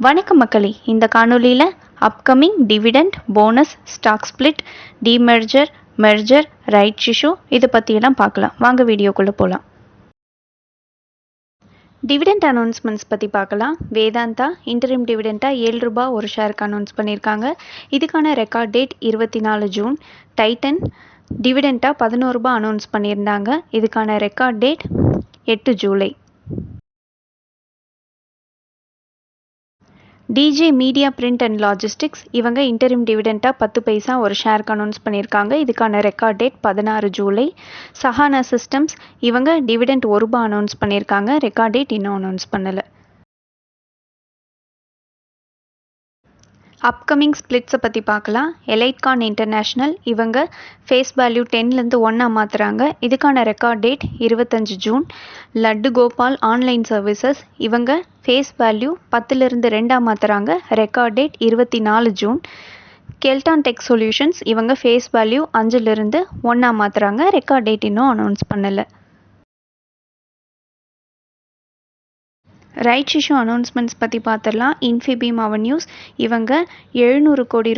வணக்கம் மக்களே, இந்த காணொளியில் upcoming dividend, bonus, stock split, demerger, merger, right issue இதை பற்றியெல்லாம் பார்க்கலாம். வாங்க வீடியோக்குள்ளே போகலாம். டிவிடெண்ட் அனௌன்ஸ்மெண்ட்ஸ் பற்றி பார்க்கலாம். வேதாந்தா இன்டரிம் டிவிடெண்ட்டாக ₹7 ஒரு ஷேருக்கு அனௌன்ஸ் பண்ணியிருக்காங்க. இதுக்கான ரெக்கார்ட் டேட் 24 ஜூன். டைட்டன் டிவிடெண்ட்டாக ₹11 அனௌன்ஸ் பண்ணியிருந்தாங்க. இதுக்கான ரெக்கார்ட் டேட் 8 ஜூலை. DJ media print and logistics இவங்க இன்டரிம் டிவிடெண்ட்டாக 10 பைசா ஒரு ஷேருக்கு அனௌன்ஸ் பண்ணியிருக்காங்க. இதுக்கான ரெக்கார்ட் டேட் 16 ஜூலை. சஹானா சிஸ்டம்ஸ் இவங்க டிவிடெண்ட் ₹1 அனௌன்ஸ் பண்ணியிருக்காங்க. ரெக்கார்ட் டேட் இன்னும் அனௌன்ஸ் பண்ணலை. அப்கமிங் ஸ்பிளிட்ஸை பற்றி பார்க்கலாம். எலைட்கான் இன்டர்நேஷ்னல் இவங்க ஃபேஸ் வேல்யூ 10லேருந்து 1 மாற்றுறாங்க. இதுக்கான record date 25 June. Laddu Gopal online services இவங்க ஃபேஸ் வேல்யூ 10லேருந்து 2 மாற்றுறாங்க. Record date 24 June. Kellton tech solutions இவங்க ஃபேஸ் வேல்யூ 5லேருந்து 1 மாற்றுறாங்க. ரெக்கார்ட் டேட் இன்னும் அனௌன்ஸ் பண்ணலை. ரைட் இஷ்யூ அனௌன்ஸ்மெண்ட்ஸ் பற்றி பார்த்துடலாம். இன்ஃபிபீம் அவென்யூஸ் இவங்க ₹700 கோடி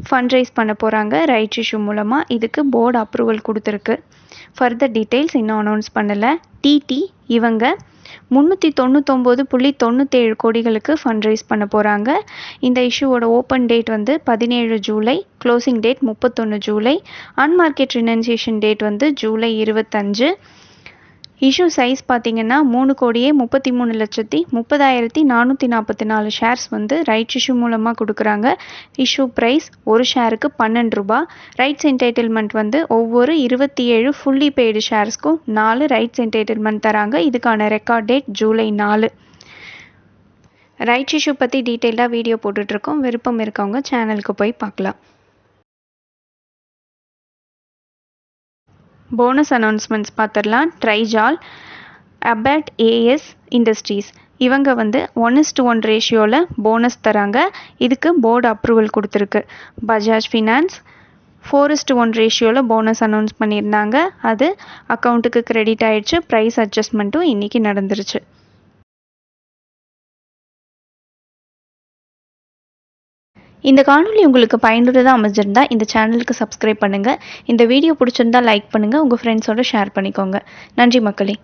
ஃபண்ட் ரைஸ் பண்ண போகிறாங்க ரைட் இஷ்யூ மூலமாக. இதுக்கு போர்டு அப்ரூவல் கொடுத்துருக்கு. ஃபர்தர் டீட்டெயில்ஸ் இன்னும் அனௌன்ஸ் பண்ணலை. டிடி இவங்க $399.97 கோடிகளுக்கு ஃபண்ட் ரைஸ் பண்ண போகிறாங்க. இந்த இஷ்யூவோட ஓப்பன் டேட் 17 ஜூலை. க்ளோசிங் டேட் 31 ஜூலை. அன்மார்க்கெட் ரினன்சியேஷன் டேட் ஜூலை 25. இஷ்யூ சைஸ் பார்த்தீங்கன்னா 3,33,30,444 ஷேர்ஸ் ரைட்ஸ் இஷ்யூ மூலமாக கொடுக்குறாங்க. இஷ்யூ ப்ரைஸ் ஒரு ஷேருக்கு ₹12. ரைட்ஸ் என்டைட்டில்மெண்ட் ஒவ்வொரு 27 ஃபுல்லி பெய்டு ஷேர்ஸ்க்கும் 4 ரைட்ஸ் என்டைட்டில்மெண்ட் தராங்க. இதுக்கான record date July 4. Rights issue பற்றி டீட்டெயிலாக வீடியோ போட்டுட்ருக்கோம். விருப்பம் இருக்கவங்க சேனலுக்கு போய் பார்க்கலாம். போனஸ் அனௌன்ஸ்மெண்ட்ஸ் பார்த்துடலாம். ட்ரைஜால், அபேட் ஏஎஸ் இண்டஸ்ட்ரீஸ் இவங்க 1:1 ரேஷியோவில் போனஸ் தராங்க. இதுக்கு போர்டு அப்ரூவல் கொடுத்துருக்கு. பஜாஜ் ஃபினான்ஸ் 4:1 ரேஷியோவில் போனஸ் அனௌன்ஸ் பண்ணியிருந்தாங்க. அது அக்கௌண்ட்டுக்கு கிரெடிட் ஆயிடுச்சு. ப்ரைஸ் அட்ஜஸ்ட்மெண்ட்டும் இன்றைக்கி நடந்துருச்சு. இந்த காணொலி உங்களுக்கு பயனுள்ளதாக அமைஞ்சிருந்தா இந்த சேனலுக்கு சப்ஸ்கிரைப் பண்ணுங்கள். இந்த வீடியோ பிடிச்சிருந்தா லைக் பண்ணுங்கள். உங்கள் ஃப்ரெண்ட்ஸோடு ஷேர் பண்ணிக்கோங்க. நன்றி மக்களே.